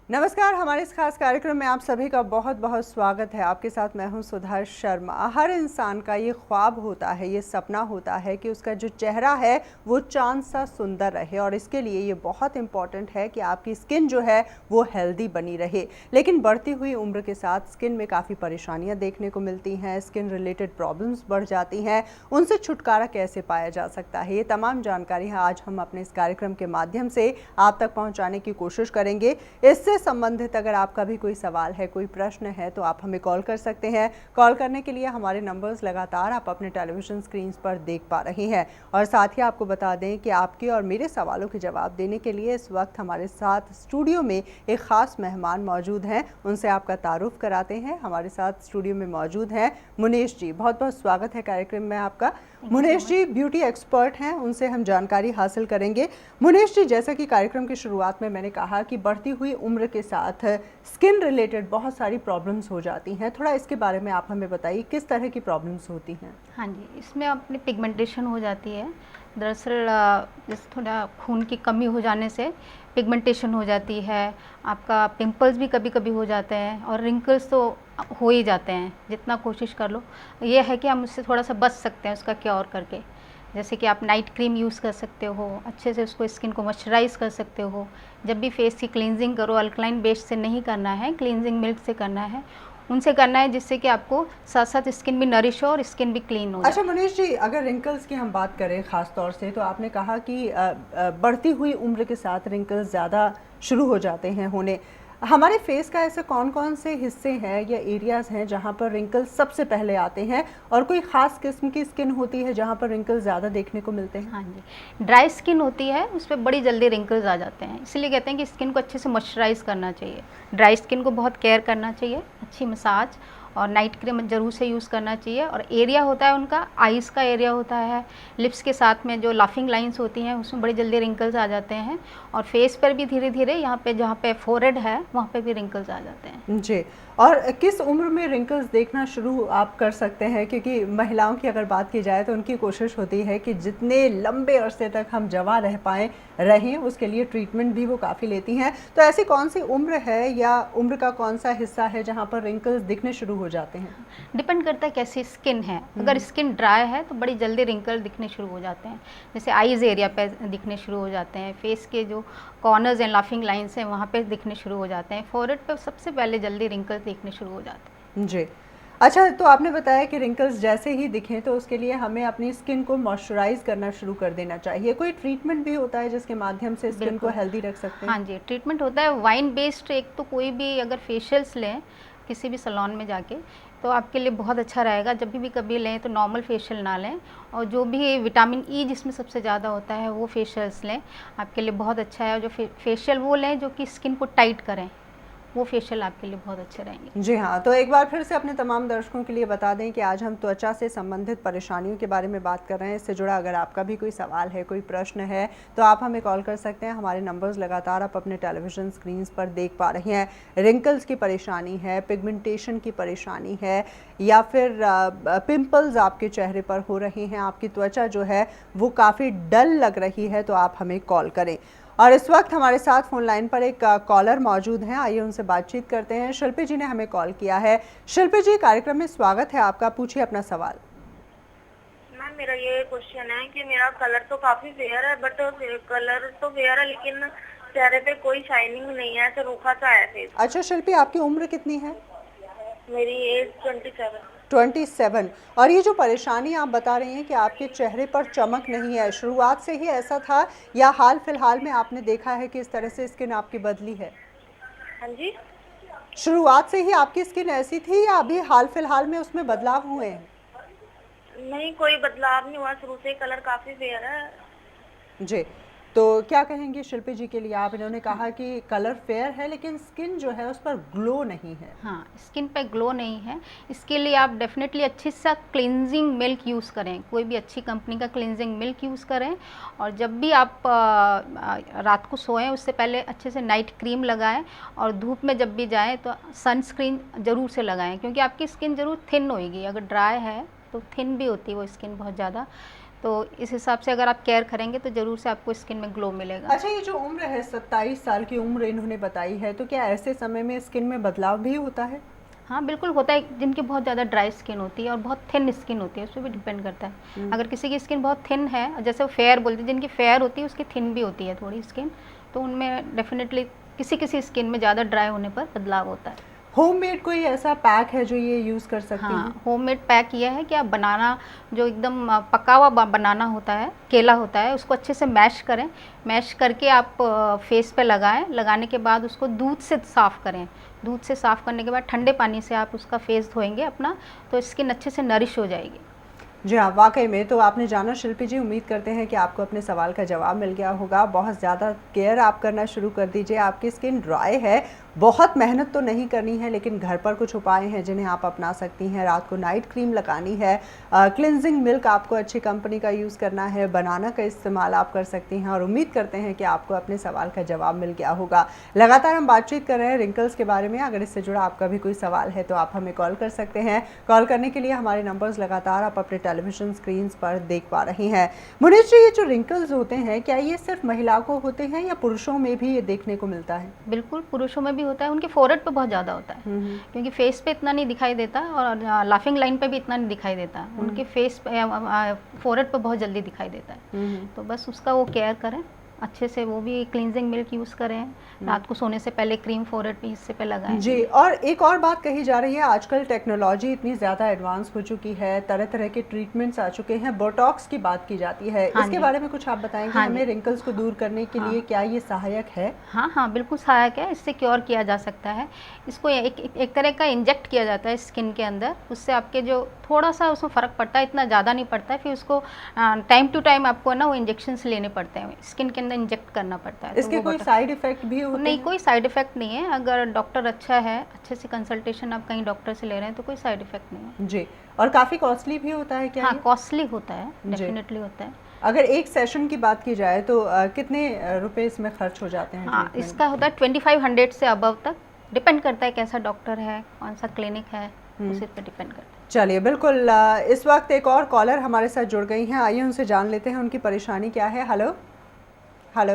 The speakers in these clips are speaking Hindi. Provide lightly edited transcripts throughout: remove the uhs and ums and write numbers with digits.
नमस्कार, हमारे इस खास कार्यक्रम में आप सभी का बहुत बहुत स्वागत है। आपके साथ मैं हूं सुधा शर्मा। हर इंसान का ये ख्वाब होता है, ये सपना होता है कि उसका जो चेहरा है वो चांद सा सुंदर रहे, और इसके लिए ये बहुत इम्पॉर्टेंट है कि आपकी स्किन जो है वो हेल्दी बनी रहे। लेकिन बढ़ती हुई उम्र के साथ स्किन में काफ़ी परेशानियाँ देखने को मिलती हैं, स्किन रिलेटेड प्रॉब्लम्स बढ़ जाती हैं। उनसे छुटकारा कैसे पाया जा सकता है, ये तमाम जानकारी आज हम अपने इस कार्यक्रम के माध्यम से आप तक पहुँचाने की कोशिश करेंगे। इससे संबंधित अगर आपका भी कोई सवाल है, कोई प्रश्न है, तो आप हमें कॉल कर सकते हैं। कॉल करने के लिए हमारे नंबर्स लगातार आप अपने टेलीविजन स्क्रीन पर देख पा रहे हैं। और साथ ही आपको बता दें कि आपके और मेरे सवालों के जवाब देने के लिए इस वक्त हमारे साथ स्टूडियो में एक ख़ास मेहमान मौजूद हैं। उनसे आपका तारुफ कराते हैं। हमारे साथ स्टूडियो में मौजूद हैं मुनेश जी। बहुत बहुत स्वागत है कार्यक्रम में आपका। मुनेश जी ब्यूटी एक्सपर्ट हैं, उनसे हम जानकारी हासिल करेंगे। मुनेश जी, जैसा कि कार्यक्रम की शुरुआत में मैंने कहा कि बढ़ती हुई उम्र के साथ स्किन रिलेटेड बहुत सारी प्रॉब्लम्स हो जाती हैं। थोड़ा इसके बारे में आप हमें बताइए, किस तरह की प्रॉब्लम्स होती हैं? हाँ जी, इसमें अपनी पिगमेंटेशन हो जाती है। दरअसल जैसे थोड़ा खून की कमी हो जाने से पिगमेंटेशन हो जाती है। आपका पिंपल्स भी कभी कभी हो जाते हैं, और रिंकल्स तो हो ही जाते हैं जितना कोशिश कर लो। ये है कि हम उससे थोड़ा सा बच सकते हैं उसका क्योर करके। जैसे कि आप नाइट क्रीम यूज़ कर सकते हो, अच्छे से उसको स्किन को मॉइस्चराइज कर सकते हो। जब भी फेस की क्लींजिंग करो, अल्कलाइन बेस से नहीं करना है, क्लींजिंग मिल्क से करना है, उनसे करना है, जिससे कि आपको साथ साथ स्किन भी नरिश हो और स्किन भी क्लीन हो जाए। अच्छा मुनीश जी, अगर रिंकल्स की हम बात करें ख़ास तौर से, तो आपने कहा कि बढ़ती हुई उम्र के साथ रिंकल्स ज़्यादा शुरू हो जाते हैं होने। हमारे फेस का ऐसे कौन कौन से हिस्से हैं या एरियाज़ हैं जहाँ पर रिंकल्स सबसे पहले आते हैं, और कोई ख़ास किस्म की स्किन होती है जहाँ पर रिंकल्स ज़्यादा देखने को मिलते हैं? हाँ जी, ड्राई स्किन होती है, उस पर बड़ी जल्दी रिंकल्स आ जाते हैं। इसलिए कहते हैं कि स्किन को अच्छे से मॉइस्चराइज करना चाहिए। ड्राई स्किन को बहुत केयर करना चाहिए, अच्छी मसाज और नाइट क्रीम ज़रूर से यूज़ करना चाहिए। और एरिया होता है उनका, आइज़ का एरिया होता है, लिप्स के साथ में जो लाफिंग लाइंस होती हैं उसमें बड़ी जल्दी रिंकल्स आ जाते हैं। और फेस पर भी धीरे धीरे यहाँ पे जहाँ पे फोरहेड है वहाँ पे भी रिंकल्स आ जाते हैं। जी। और किस उम्र में रिंकल्स देखना शुरू आप कर सकते हैं? क्योंकि महिलाओं की अगर बात की जाए तो उनकी कोशिश होती है कि जितने लंबे अरसे तक हम जवां रह पाएँ रहें, उसके लिए ट्रीटमेंट भी वो काफ़ी लेती हैं। तो ऐसी कौन सी उम्र है या उम्र का कौन सा हिस्सा है जहाँ पर रिंकल्स दिखने शुरू हो जाते हैं? डिपेंड करता है कैसी स्किन है। अगर स्किन ड्राई है तो बड़ी जल्दी रिंकल दिखने शुरू हो जाते हैं, जैसे आईज एरिया पे दिखने शुरू हो जाते हैं, फेस के जो कॉर्नर्स एंड लाफिंग लाइंस हैं वहाँ पे दिखने शुरू हो जाते हैं, फोरहेड पे सबसे पहले जल्दी रिंकल दिखने शुरू हो जाते हैं। जी। अच्छा, तो आपने बताया कि रिंकल्स जैसे ही दिखें तो उसके लिए हमें अपनी स्किन को मॉइस्चराइज़ करना शुरू कर देना चाहिए। कोई ट्रीटमेंट भी होता है जिसके माध्यम से स्किन को हेल्दी रख सकते हैं? हाँ जी, ट्रीटमेंट होता है वाइन बेस्ड। एक तो कोई भी अगर फेशियल्स लें किसी भी सैलून में जाके, तो आपके लिए बहुत अच्छा रहेगा। जब भी कभी लें तो नॉर्मल फेशियल ना लें, और जो भी विटामिन ई जिसमें सबसे ज़्यादा होता है वो फेशियल्स लें, आपके लिए बहुत अच्छा है। और जो फेशियल वो लें जो कि स्किन को टाइट करें, वो फेशियल आपके लिए बहुत अच्छे रहेंगे। जी हाँ, तो एक बार फिर से अपने तमाम दर्शकों के लिए बता दें कि आज हम त्वचा से संबंधित परेशानियों के बारे में बात कर रहे हैं। इससे जुड़ा अगर आपका भी कोई सवाल है, कोई प्रश्न है, तो आप हमें कॉल कर सकते हैं। हमारे नंबर्स लगातार आप अपने टेलीविज़न स्क्रीन्स पर देख पा रहे हैं। रिंकल्स की परेशानी है, पिगमेंटेशन की परेशानी है, या फिर पिंपल्स आपके चेहरे पर हो रहे हैं, आपकी त्वचा जो है वो काफ़ी डल लग रही है, तो आप हमें कॉल करें। और इस वक्त हमारे साथ फोन लाइन पर एक कॉलर मौजूद हैं, आइए उनसे बातचीत करते हैं। शिल्पी जी ने हमें कॉल किया है। शिल्पी जी, कार्यक्रम में स्वागत है आपका, पूछिए अपना सवाल। मैम, मेरा ये क्वेश्चन है कि मेरा कलर तो काफी फेयर है, बट कलर तो फेयर है लेकिन चेहरे पे कोई शाइनिंग नहीं है, ऐसे रूखा सा है फेस। अच्छा शिल्पी, आपकी उम्र कितनी है? मेरी एज 27। 27। और ये जो परेशानी आप बता रही हैं कि आपके चेहरे पर चमक नहीं है, शुरुआत से ही ऐसा था या हाल फिलहाल में आपने देखा है कि इस तरह से स्किन आपकी बदली है? हाँ जी। शुरुआत से ही आपकी स्किन ऐसी थी या अभी हाल फिलहाल में उसमें बदलाव हुए हैं? नहीं, कोई बदलाव नहीं हुआ, शुरू से कलर काफी फेयर है। जी। तो क्या कहेंगे शिल्पी जी के लिए आप? इन्होंने कहा कि कलर फेयर है लेकिन स्किन जो है उस पर ग्लो नहीं है। हाँ, स्किन पे ग्लो नहीं है। इसके लिए आप डेफिनेटली अच्छी सा क्लिनजिंग मिल्क यूज़ करें, कोई भी अच्छी कंपनी का क्लिनजिंग मिल्क यूज़ करें। और जब भी आप रात को सोएं उससे पहले अच्छे से नाइट क्रीम लगाएं, और धूप में जब भी जाएं तो सनस्क्रीन ज़रूर से लगाएं, क्योंकि आपकी स्किन ज़रूर थिन होएगी। अगर ड्राई है तो थिन भी होती है वो स्किन बहुत ज़्यादा। तो इस हिसाब से अगर आप केयर करेंगे तो ज़रूर से आपको स्किन में ग्लो मिलेगा। अच्छा, ये जो उम्र है 27 साल की उम्र इन्होंने बताई है, तो क्या ऐसे समय में स्किन में बदलाव भी होता है? हाँ बिल्कुल होता है, जिनकी बहुत ज़्यादा ड्राई स्किन होती है और बहुत थिन स्किन होती है, उस पर भी डिपेंड करता है। अगर किसी की स्किन बहुत थिन है, जैसे वो फेयर बोलते हैं, जिनकी फेयर होती है उसकी थिन भी होती है थोड़ी स्किन, तो उनमें डेफिनेटली किसी किसी स्किन में ज़्यादा ड्राई होने पर बदलाव होता है। होममेड कोई ऐसा पैक है जो ये यूज़ कर सकती हैं? हाँ, होममेड पैक यह है कि आप बनाना जो एकदम पका हुआ बनाना होता है, केला होता है, उसको अच्छे से मैश करें, मैश करके आप फेस पे लगाएं, लगाने के बाद उसको दूध से साफ़ करें, दूध से साफ़ करने के बाद ठंडे पानी से आप उसका फेस धोएंगे अपना, तो स्किन अच्छे से नरिश हो जाएगी। जी हाँ, वाकई में। तो आपने जाना शिल्पी जी, उम्मीद करते हैं कि आपको अपने सवाल का जवाब मिल गया होगा। बहुत ज़्यादा केयर आप करना शुरू कर दीजिए। आपकी स्किन ड्राई है, बहुत मेहनत तो नहीं करनी है, लेकिन घर पर कुछ उपाय हैं जिन्हें आप अपना सकती हैं। रात को नाइट क्रीम लगानी है, क्लिनजिंग मिल्क आपको अच्छी कंपनी का यूज़ करना है, बनाना का इस्तेमाल आप कर सकती हैं, और उम्मीद करते हैं कि आपको अपने सवाल का जवाब मिल गया होगा। लगातार हम बातचीत कर रहे हैं रिंकल्स के बारे में। अगर इससे जुड़ा आपका भी कोई सवाल है तो आप हमें कॉल कर सकते हैं। कॉल करने के लिए हमारे नंबर्स लगातार आप अपने टेलीविजन स्क्रीन पर देख पा रही हैं। मुनीश जी, ये जो रिंकल्स होते हैं, क्या ये सिर्फ महिलाओं को होते हैं या पुरुषों में भी ये देखने को मिलता है? बिल्कुल, पुरुषों में भी होता है, उनके फोरहेड पे बहुत ज़्यादा होता है, क्योंकि फेस पे इतना नहीं दिखाई देता और लाफिंग लाइन पे भी इतना नहीं दिखाई देता, उनके फेस पे फोरहेड पे बहुत जल्दी दिखाई देता है। तो बस उसका वो केयर करें अच्छे से, वो भी क्लींजिंग मिल्क यूज़ करें, रात को सोने से पहले क्रीम फोरहेड पे हिस्से पे लगाएं। जी, और एक और बात कही जा रही है, आजकल टेक्नोलॉजी इतनी ज़्यादा एडवांस हो चुकी है, तरह तरह के ट्रीटमेंट्स आ चुके हैं, बोटॉक्स की बात की जाती है। हाँ इसके बारे में कुछ आप बताएंगे? हाँ हमें रिंकल्स को दूर करने के लिए क्या ये सहायक है? हाँ हाँ बिल्कुल सहायक है, इससे क्योर किया जा सकता है। इसको एक तरह का इंजेक्ट किया जाता है स्किन के अंदर, उससे आपके जो थोड़ा सा उसमें फ़र्क पड़ता है, इतना ज़्यादा नहीं पड़ता है। फिर उसको टाइम टू टाइम आपको ना वो इंजेक्शंस लेने पड़ते हैं, स्किन के अंदर इंजेक्ट करना पड़ता है। इसके कोई साइड इफेक्ट भी होते नहीं, हैं? कोई साइड इफेक्ट नहीं है। अगर डॉक्टर अच्छा है, अच्छे से कंसल्टेशन आप कहीं डॉक्टर से ले रहे हैं तो कोई साइड इफेक्ट नहीं है। जी, और काफ़ी कॉस्टली भी होता है क्या? हाँ, कॉस्टली होता है, डेफिनेटली होता है। अगर एक सेशन की बात की जाए तो कितने रुपए इसमें खर्च हो जाते हैं? हाँ, इसका होता है 2500 से अबव तक, डिपेंड करता है कैसा डॉक्टर है, कौन सा क्लिनिक है, उसी पर डिपेंड करता है। चलिए, बिल्कुल। इस वक्त एक और कॉलर हमारे साथ जुड़ गई हैं, आइए उनसे जान लेते हैं उनकी परेशानी क्या है। Hello hello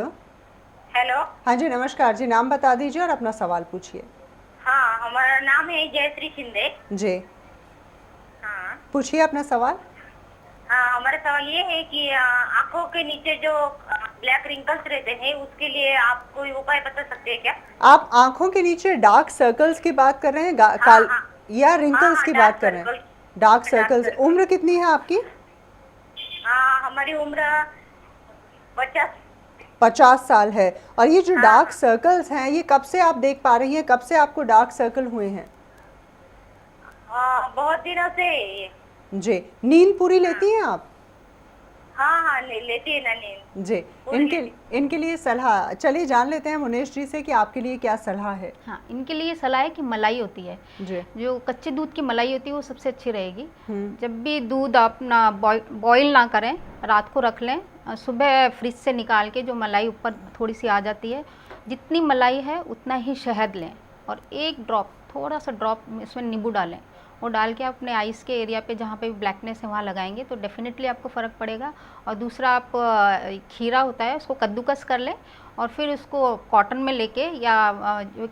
hello. हाँ जी, नमस्कार जी, नाम बता दीजिए और अपना सवाल पूछिए। हाँ, हमारा नाम है जयश्री शिंदे। जी, हाँ पूछिए अपना सवाल। हाँ, हमारा सवाल ये है कि आंखों के नीचे जो ब्लैक रिंकल्स रहते हैं उसके लिए आप कोई उपाय बता सकते हैं क्या? आप आंखों के नीचे डार्क सर्कल्स की बात कर रहे हैं, या रिंकल्स हाँ, की डार्क बात कर रहे हैं? सर्कल। Dark circles. उम्र कितनी है आपकी? हमारी उम्र 50 साल है। और ये जो डार्क सर्कल्स हैं, ये कब से आप देख पा रही हैं, कब से आपको डार्क सर्कल हुए हैं? बहुत दिनों से है ये। जी, नींद पूरी लेती हैं आप? हाँ, लेती है ना नींद। जी, इनके लिए सलाह, चलिए जान लेते हैं मुनेश जी से कि आपके लिए क्या सलाह है। हाँ, इनके लिए सलाह है कि मलाई होती है, जी, जो कच्चे दूध की मलाई होती है वो सबसे अच्छी रहेगी। जब भी दूध आप ना बॉईल ना करें, रात को रख लें, सुबह फ्रिज से निकाल के जो मलाई ऊपर थोड़ी सी आ जाती है, जितनी मलाई है उतना ही शहद लें और एक ड्रॉप, थोड़ा सा ड्रॉप इसमें नींबू डालें, वो डाल के अपने आइज़ के एरिया पे जहाँ पे भी ब्लैकनेस है वहाँ लगाएंगे तो डेफिनेटली आपको फ़र्क पड़ेगा। और दूसरा, आप खीरा होता है उसको कद्दूकस कर लें और फिर उसको कॉटन में लेके या जो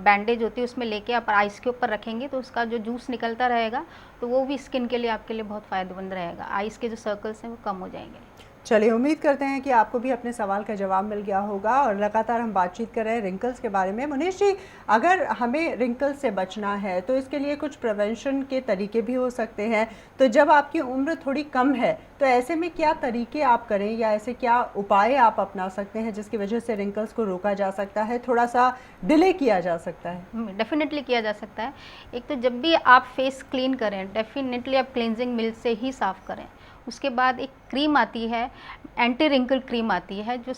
बैंडेज होती है उसमें लेके आप आइस के ऊपर रखेंगे तो उसका जो जूस निकलता रहेगा तो वो भी स्किन के लिए आपके लिए बहुत फ़ायदेमंद रहेगा, आइस के जो सर्कल्स हैं वो कम हो जाएंगे। चलिए, उम्मीद करते हैं कि आपको भी अपने सवाल का जवाब मिल गया होगा। और लगातार हम बातचीत कर रहे हैं रिंकल्स के बारे में। मुनीश जी, अगर हमें रिंकल्स से बचना है तो इसके लिए कुछ प्रिवेंशन के तरीके भी हो सकते हैं। तो जब आपकी उम्र थोड़ी कम है तो ऐसे में क्या तरीके आप करें या ऐसे क्या उपाय आप अपना सकते हैं जिसकी वजह से रिंकल्स को रोका जा सकता है, थोड़ा सा डिले किया जा सकता है? डेफिनेटली किया जा सकता है। एक तो जब भी आप फेस क्लीन करें, डेफिनेटली आप क्लींजिंग मिल्क से ही साफ़ करें। उसके बाद एक क्रीम आती है, एंटी रिंकल क्रीम आती है, जो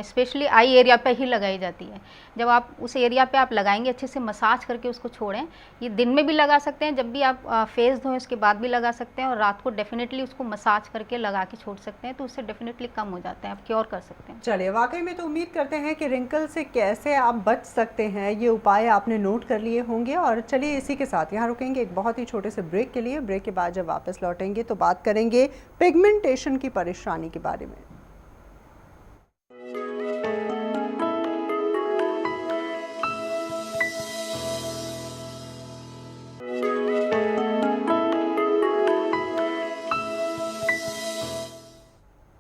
स्पेशली आई एरिया पे ही लगाई जाती है। जब आप उस एरिया पे आप लगाएंगे, अच्छे से मसाज करके उसको छोड़ें। ये दिन में भी लगा सकते हैं, जब भी आप फेस धोएं उसके बाद भी लगा सकते हैं, और रात को डेफिनेटली उसको मसाज करके लगा के छोड़ सकते हैं तो उससे डेफिनेटली कम हो जाते हैं, आप क्योर कर सकते हैं। चलिए, वाकई में तो उम्मीद करते हैं कि रिंकल से कैसे आप बच सकते हैं ये उपाय आपने नोट कर लिए होंगे। और चलिए, इसी के साथ यहाँ रुकेंगे एक बहुत ही छोटे से ब्रेक के लिए। ब्रेक के बाद जब वापस लौटेंगे तो बात करेंगे पिगमेंटेशन की परेशानी के बारे में।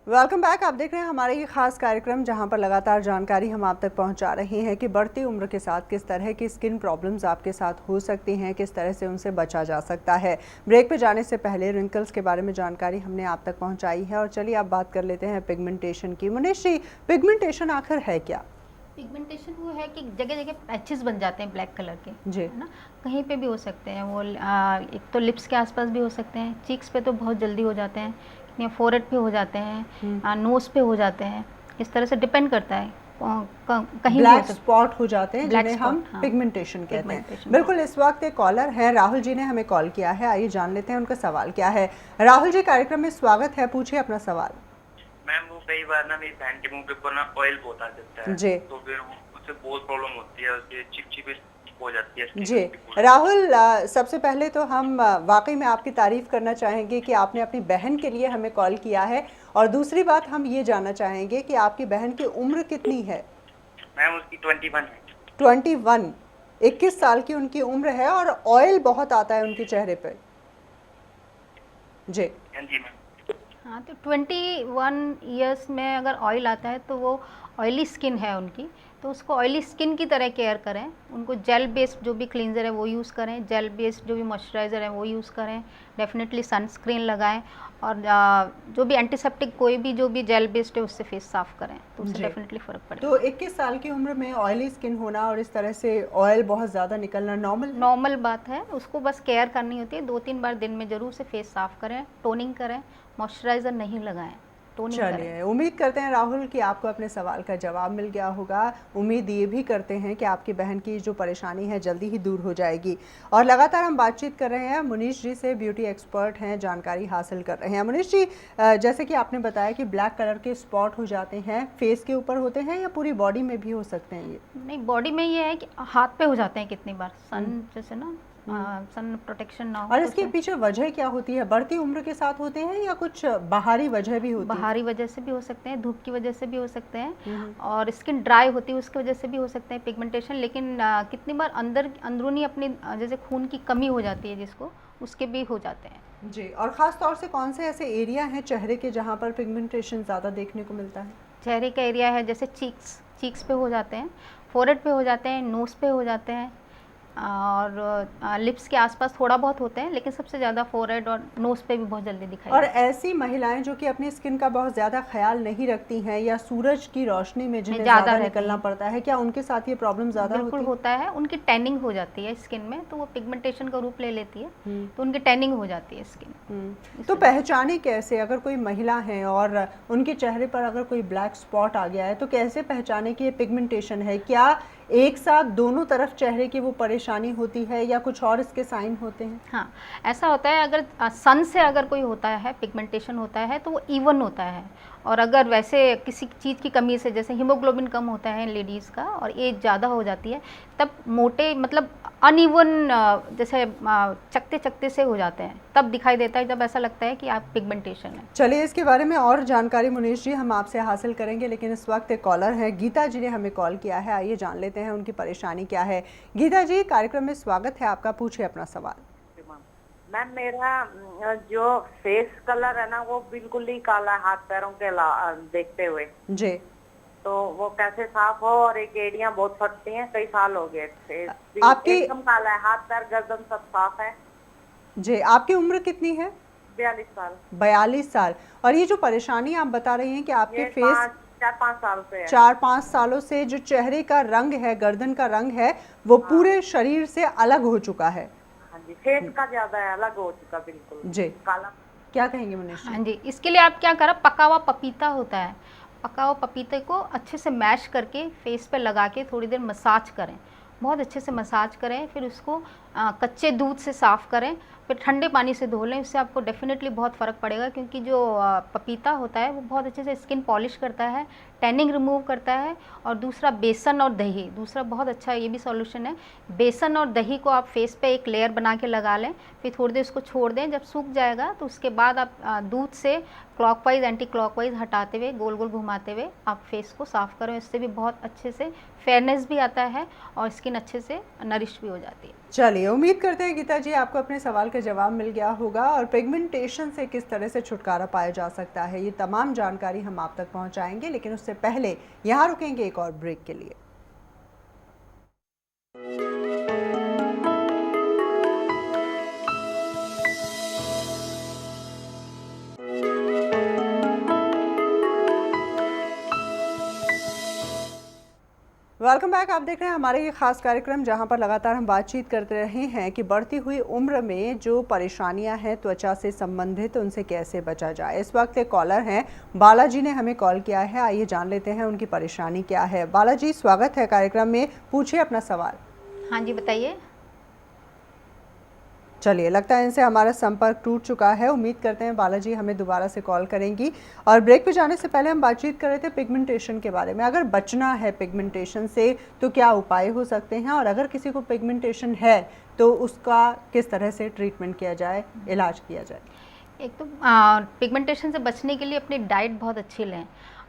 Welcome back. आप देख रहे हैं हमारा ये खास कार्यक्रम जहां पर लगातार जानकारी हम आप तक पहुंचा रहे हैं कि बढ़ती उम्र के साथ किस तरह की स्किन प्रॉब्लम्स आपके साथ हो सकती हैं, किस तरह से उनसे बचा जा सकता है। ब्रेक पे जाने से पहले रिंकल्स के बारे में जानकारी हमने आप तक पहुंचाई है और चलिए आप बात कर लेते हैं पिगमेंटेशन की। मुनीश जी, पिगमेंटेशन आखिर है क्या? पिगमेंटेशन वो है कि जगह जगह पैचेस बन जाते हैं ब्लैक कलर के, जी, है ना। कहीं पे भी हो सकते हैं वो, एक तो लिप्स के आसपास भी हो सकते हैं, चीक्स पे तो बहुत जल्दी हो जाते हैं, या फोरहेड पे हो जाते हैं, नोज पे हो जाते हैं। इस तरह से डिपेंड करता है, कहीं ब्लैक स्पॉट हो जाते हैं जिन्हें हम हाँ, पिगमेंटेशन कहते हैं। पिगमेंटेशन। बिल्कुल, इस वक्त एक कॉलर है, राहुल जी ने हमें कॉल किया है। आइए जान लेते हैं उनका सवाल क्या है। राहुल जी, कार्यक्रम में स्वागत है, पूछिए अपना सवाल। मैम वो कई बार ना मेरी बहन के मुंह पे ऊपर ना ऑयल बहुत आ जाता है जी, तो फिर उससे बहुत प्रॉब्लम होती है, उससे चिपचिपी हो जाती है skin जी पे। राहुल, सबसे पहले तो हम वाकई में आपकी तारीफ करना चाहेंगे कि आपने अपनी बहन के लिए हमें कॉल किया है, और दूसरी बात हम ये जानना चाहेंगे कि आपकी बहन की उम्र कितनी है? मैम उसकी 21 है। 21, 21 साल की उनकी उम्र है और ऑयल बहुत आता है उनके चेहरे पे। जी हाँ जी मैम। हाँ, तो 21 ईयर्स में अगर ऑयल आता है तो वो ऑयली स्किन है उनकी, तो उसको ऑयली स्किन की तरह केयर करें। उनको जेल बेस्ड जो भी क्लींजर है वो यूज़ करें, जेल बेस्ड जो भी मॉइस्चराइज़र है वो यूज़ करें, डेफिनेटली सनस्क्रीन लगाएं, और जो भी एंटीसेप्टिक कोई भी जो भी जेल बेस्ड है उससे फेस साफ़ करें, तो उससे जी। डेफिनेटली फ़र्क पड़ेगा। तो 21 साल की उम्र में ऑयली स्किन होना और इस तरह से ऑयल बहुत ज़्यादा निकलना नॉर्मल? नॉर्मल बात है, उसको बस केयर करनी होती है। 2-3 बार दिन में ज़रूर से फेस साफ़ करें, टोनिंग करें, मॉइस्चराइज़र नहीं लगाएं, टोनिंग करें। चलिए, उम्मीद करते हैं राहुल कि आपको अपने सवाल का जवाब मिल गया होगा। उम्मीद ये भी करते हैं कि आपकी बहन की जो परेशानी है जल्दी ही दूर हो जाएगी। और लगातार हम बातचीत कर रहे हैं मुनीश जी से, ब्यूटी एक्सपर्ट हैं, जानकारी हासिल कर रहे हैं। मुनीश जी, जैसे कि आपने बताया कि ब्लैक कलर के स्पॉट हो जाते हैं, फेस के ऊपर होते हैं या पूरी बॉडी में भी हो सकते हैं ये? नहीं, बॉडी में ये है कि हाथ पे हो जाते हैं कितनी बार, सन जैसे ना, सन प्रोटेक्शन ना हो और तो इसके पीछे वजह क्या होती है? बढ़ती उम्र के साथ होते हैं या कुछ बाहरी वजह भी होती है? बाहरी वजह से भी हो सकते हैं, धूप की वजह से भी हो सकते हैं, और स्किन ड्राई होती है उसकी वजह से भी हो सकते हैं पिगमेंटेशन। लेकिन कितनी बार अंदरूनी अपनी जैसे खून की कमी हो जाती है जिसको, उसके भी हो जाते हैं। जी, और ख़ास तौर से कौन से ऐसे एरिया हैं चेहरे के जहाँ पर पिगमेंटेशन ज़्यादा देखने को मिलता है? चेहरे का एरिया है जैसे चीक्स पे हो जाते हैं, फोरहेड पे हो जाते हैं, नोज़ पे हो जाते हैं, और लिप्स के आसपास थोड़ा बहुत होते हैं, लेकिन सबसे ज़्यादा फोरहेड और नोज़ पे भी बहुत जल्दी दिखाई और देते हैं। ऐसी महिलाएं जो कि अपनी स्किन का बहुत ज़्यादा ख्याल नहीं रखती हैं या सूरज की रोशनी में जिन्हें ज़्यादा ज़्यादा रहती निकलना हैं। पड़ता है, क्या उनके साथ ये प्रॉब्लम ज़्यादा बिल्कुल होती होता है, उनकी टैनिंग हो जाती है स्किन में, तो वो पिगमेंटेशन का रूप ले लेती है, तो उनकी टैनिंग हो जाती है स्किन। तो पहचाने कैसे, अगर कोई महिला है और उनके चेहरे पर अगर कोई ब्लैक स्पॉट आ गया है तो कैसे पहचाने कि ये पिगमेंटेशन है? क्या एक साथ दोनों तरफ चेहरे की वो परेशानी होती है या कुछ और इसके साइन होते हैं? हाँ, ऐसा होता है, अगर सन से अगर कोई होता है, पिगमेंटेशन होता है, तो वो इवन होता है। और अगर वैसे किसी चीज़ की कमी से, जैसे हीमोग्लोबिन कम होता है लेडीज़ का और एज ज़्यादा हो जाती है, तब मोटे मतलब अनइवन जैसे चकते चकते से हो जाते हैं, तब दिखाई देता है, जब ऐसा लगता है कि आप पिगमेंटेशन है। चलिए, इसके बारे में और जानकारी मुनीश जी हम आपसे हासिल करेंगे, लेकिन इस वक्त एक कॉलर है, गीता जी ने हमें कॉल किया है। आइए जान लेते हैं उनकी परेशानी क्या है। गीता जी, कार्यक्रम में स्वागत है आपका, पूछिए अपना सवाल। मैम मेरा जो फेस कलर है ना वो बिल्कुल ही काला है, हाथ पैरों के देखते हुए। जी, तो वो कैसे साफ हो, और एक एड़ियां बहुत फटती हैं, कई साल हो गए। फेस आपकी एकदम काला है, हाथ पैर गर्दन सब साफ है। जी, आपकी उम्र कितनी है? 42 साल। 42 साल। और ये जो परेशानी आप बता रही हैं कि आपके ये फेस 4-5 साल से है। 4-5 सालों से जो चेहरे का रंग है, गर्दन का रंग है, वो पूरे शरीर से अलग हो चुका है। हाँ जी, फेस का ज्यादा है, अलग हो चुका बिल्कुल जी, काला। क्या कहेंगे मनीष जी? हाँ जी, इसके लिए आप क्या करें, पका हुआ पपीता होता है, पका हुआ पपीते को अच्छे से मैश करके फेस पे लगा के थोड़ी देर मसाज करें, बहुत अच्छे से मसाज करें, फिर उसको कच्चे दूध से साफ़ करें, फिर ठंडे पानी से धो लें। इससे आपको डेफिनेटली बहुत फ़र्क पड़ेगा, क्योंकि जो पपीता होता है वो बहुत अच्छे से स्किन पॉलिश करता है, टैनिंग रिमूव करता है। और दूसरा बेसन और दही, दूसरा बहुत अच्छा ये भी सॉल्यूशन है। बेसन और दही को आप फेस पे एक लेयर बना के लगा लें, फिर थोड़ी देर उसको छोड़ दें। जब सूख जाएगा तो उसके बाद आप दूध से क्लॉकवाइज एंटी क्लॉकवाइज हटाते हुए, गोल गोल घुमाते हुए आप फेस को साफ़ करें। इससे भी बहुत अच्छे से फेयरनेस भी आता है और स्किन अच्छे से नरिश भी हो जाती है। चलिए, उम्मीद करते हैं गीता जी आपको अपने सवाल का जवाब मिल गया होगा और पिगमेंटेशन से किस तरह से छुटकारा पाया जा सकता है, ये तमाम जानकारी हम आप तक पहुंचाएंगे। लेकिन उससे पहले यहाँ रुकेंगे एक और ब्रेक के लिए। Welcome back. आप देख रहे हैं हमारे ये खास कार्यक्रम, जहां पर लगातार हम बातचीत करते रहे हैं कि बढ़ती हुई उम्र में जो परेशानियां हैं त्वचा से संबंधित, उनसे कैसे बचा जाए। इस वक्त एक कॉलर हैं, बालाजी ने हमें कॉल किया है। आइए जान लेते हैं उनकी परेशानी क्या है। बालाजी, स्वागत है कार्यक्रम में, पूछिए अपना सवाल। हाँ जी, बताइए। चलिए, लगता है इनसे हमारा संपर्क टूट चुका है। उम्मीद करते हैं बालाजी हमें दोबारा से कॉल करेंगी। और ब्रेक पे जाने से पहले हम बातचीत कर रहे थे पिगमेंटेशन के बारे में। अगर बचना है पिगमेंटेशन से तो क्या उपाय हो सकते हैं, और अगर किसी को पिगमेंटेशन है तो उसका किस तरह से ट्रीटमेंट किया जाए, इलाज किया जाए? एक तो पिगमेंटेशन से बचने के लिए अपनी डाइट बहुत अच्छी लें,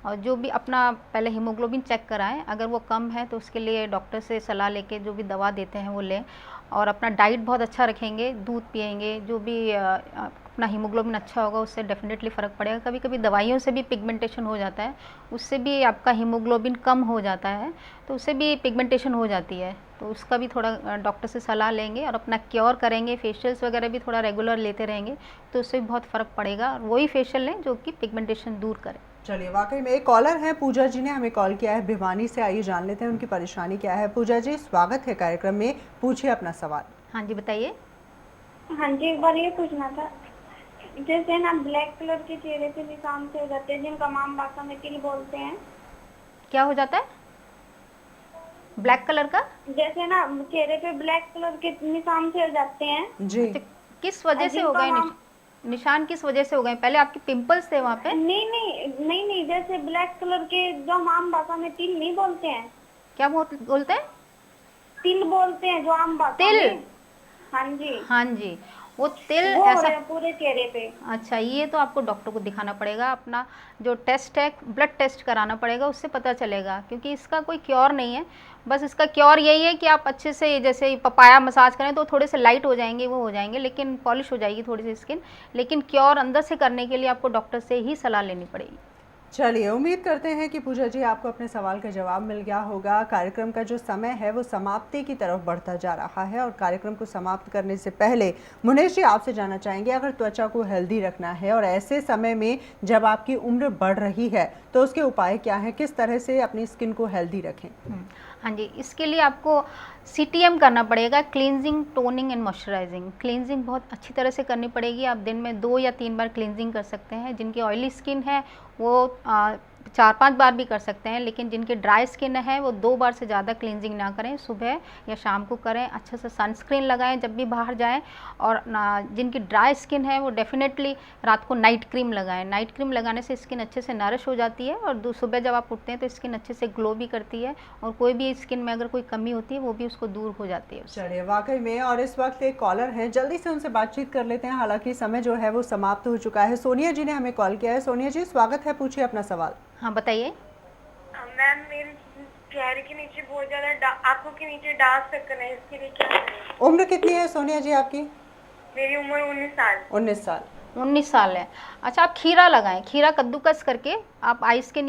और जो भी अपना पहले हीमोग्लोबिन चेक कराएं। अगर वो कम है तो उसके लिए डॉक्टर से सलाह लेके जो भी दवा देते हैं वो लें। और अपना डाइट बहुत अच्छा रखेंगे, दूध पिएंगे, जो भी अपना हीमोग्लोबिन अच्छा होगा उससे डेफिनेटली फ़र्क पड़ेगा। कभी कभी दवाइयों से भी पिगमेंटेशन हो जाता है, उससे भी आपका हीमोग्लोबिन कम हो जाता है, तो उससे भी पिगमेंटेशन हो जाती है। तो उसका भी थोड़ा डॉक्टर से सलाह लेंगे और अपना क्योर करेंगे। फेशियल्स वगैरह भी थोड़ा रेगुलर लेते रहेंगे तो उससे भी बहुत फ़र्क पड़ेगा। और वही फेशियल लें जो कि पिगमेंटेशन दूर करे। चलिए, वाकई में एक कॉलर है, पूजा जी ने हमें कॉल किया है भिवानी से। आइए जान लेते हैं उनकी परेशानी क्या है। पूजा जी, स्वागत है कार्यक्रम में, पूछिए अपना सवाल। हाँ जी, बताइए। हाँ जी, एक बार ये पूछना था, जैसे ना ब्लैक कलर के चेहरे पे निशान से हो जाते हैं, जिनका आम भाषा में तिल बोलते हैं। क्या हो जाता है ब्लैक कलर का? जैसे ना चेहरे पे ब्लैक कलर के निशान से हो जाते हैं जी, तो किस वजह से हो गए निशान? किस वजह से हो गए? पहले आपके पिंपल्स थे वहाँ पे? नहीं, जैसे ब्लैक कलर के जो हम आम भाषा में तिल नहीं बोलते हैं। क्या बोलते हैं? तिल बोलते हैं जो आम भाषा तिल? में। हाँ जी, हाँ जी, वो तिल वो हो ऐसा। रहा है पूरे चेहरे पे। अच्छा, ये तो आपको डॉक्टर को दिखाना पड़ेगा। अपना जो टेस्ट है, ब्लड टेस्ट कराना पड़ेगा, उससे पता चलेगा। क्योंकि इसका कोई क्योर नहीं है। बस इसका क्योर यही है कि आप अच्छे से, जैसे पपाया मसाज करें तो थोड़े से लाइट हो जाएंगे, वो हो जाएंगे, लेकिन पॉलिश हो जाएगी थोड़ी सी स्किन। लेकिन क्योर अंदर से करने के लिए आपको डॉक्टर से ही सलाह लेनी पड़ेगी। चलिए, उम्मीद करते हैं कि पूजा जी आपको अपने सवाल का जवाब मिल गया होगा। कार्यक्रम का जो समय है वो समाप्ति की तरफ बढ़ता जा रहा है, और कार्यक्रम को समाप्त करने से पहले मुनेश जी आपसे जानना चाहेंगे, अगर त्वचा को हेल्दी रखना है और ऐसे समय में जब आपकी उम्र बढ़ रही है तो उसके उपाय क्या हैं, किस तरह से अपनी स्किन को हेल्दी रखें? हाँ जी, इसके लिए आपको CTM करना पड़ेगा, cleansing, toning and moisturising. Cleansing बहुत अच्छी तरह से करनी पड़ेगी। आप दिन में 2 या 3 बार क्लींजिंग कर सकते हैं। जिनकी ऑयली स्किन है वो 4-5 बार भी कर सकते हैं, लेकिन जिनकी ड्राई स्किन है वो 2 बार से ज़्यादा क्लींजिंग ना करें, सुबह या शाम को करें। अच्छा से सनस्क्रीन लगाएं जब भी बाहर जाएं। और जिनकी ड्राई स्किन है वो डेफिनेटली रात को नाइट क्रीम लगाएं। नाइट क्रीम लगाने से स्किन अच्छे से नरिश हो जाती है, और सुबह जब आप उठते हैं तो स्किन अच्छे से ग्लो भी करती है, और कोई भी स्किन में अगर कोई कमी होती है वो भी उसको दूर हो जाती है। चलिए, वाकई में। और इस वक्त एक कॉलर हैं, जल्दी से उनसे बातचीत कर लेते हैं, हालांकि समय जो है वो समाप्त हो चुका है। सोनिया जी ने हमें कॉल किया है। सोनिया जी, स्वागत है, पूछिए अपना सवाल। हाँ, बताइए। मैम, मेरे चेहरे के नीचे बहुत ज्यादा आंखों के नीचे डार्क सर्कल है, इसके लिए क्या करें? उम्र कितनी है सोनिया जी आपकी? मेरी उम्र 19 साल। 19 साल। 19 साल है। अच्छा, आप खीरा लगाएं। खीरा कद्दूकस करके आप आइस के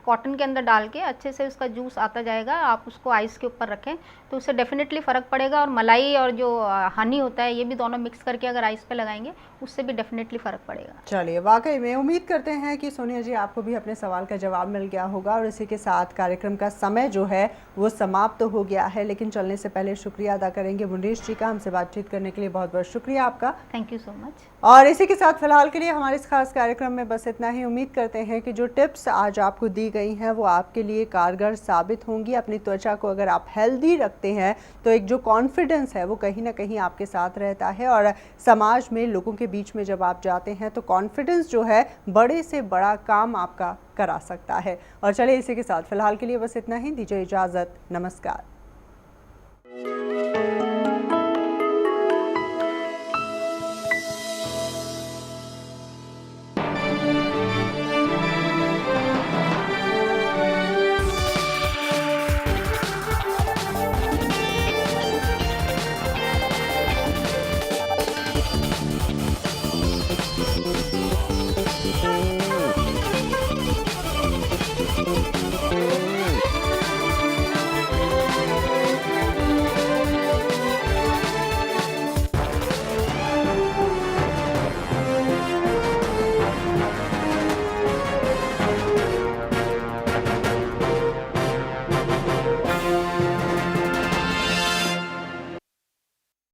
कॉटन के अंदर डाल के अच्छे से उसका जूस आता जाएगा, आप उसको आइस के ऊपर रखें तो उससे डेफिनेटली फ़र्क पड़ेगा। और मलाई और जो हनी होता है ये भी दोनों मिक्स करके अगर आइस पे लगाएंगे उससे भी डेफिनेटली फ़र्क पड़ेगा। चलिए, वाकई में उम्मीद करते हैं कि सोनिया जी आपको भी अपने सवाल का जवाब मिल गया होगा। और इसी के साथ कार्यक्रम का समय जो है वो समाप्त हो गया है, लेकिन चलने से पहले शुक्रिया अदा करेंगे मुनीश जी का, हमसे बातचीत करने के लिए बहुत बहुत शुक्रिया आपका। Thank you so much. और इसी के साथ फिलहाल के लिए हमारे इस खास कार्यक्रम में बस इतना ही। उम्मीद करते हैं कि जो टिप्स आज आपको दी गई हैं वो आपके लिए कारगर साबित होंगी। अपनी त्वचा को अगर आप हेल्दी रखते हैं तो एक जो कॉन्फिडेंस है वो कहीं ना कहीं आपके साथ रहता है, और समाज में लोगों के बीच में जब आप जाते हैं तो कॉन्फिडेंस जो है बड़े से बड़ा काम आपका करा सकता है। और चलिए इसी के साथ फिलहाल के लिए बस इतना ही। दीजिए इजाज़त, नमस्कार।